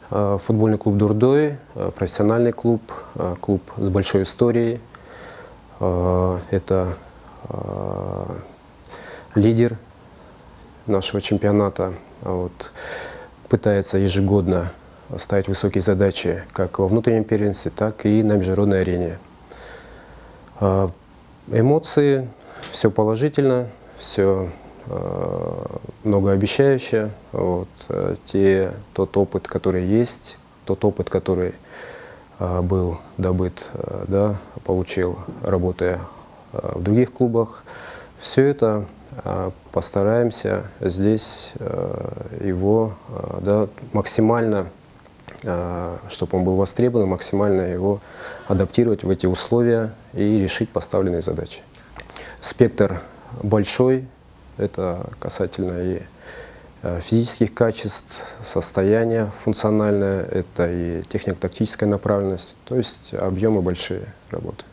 Футбольный клуб «Дурдой», профессиональный клуб, клуб с большой историей. Это лидер нашего чемпионата. Пытается ежегодно ставить высокие задачи как во внутреннем первенстве, так и на международной арене. Эмоции, все положительно, все многообещающе. Тот опыт, который есть, тот опыт, который был добыт, получил, работая в других клубах, все это постараемся здесь его максимально, чтобы он был востребован, максимально его адаптировать в эти условия и решить поставленные задачи. Спектр большой, это касательно и физических качеств, состояния функциональное, это и технико-тактическая направленность, то есть объемы большие работы.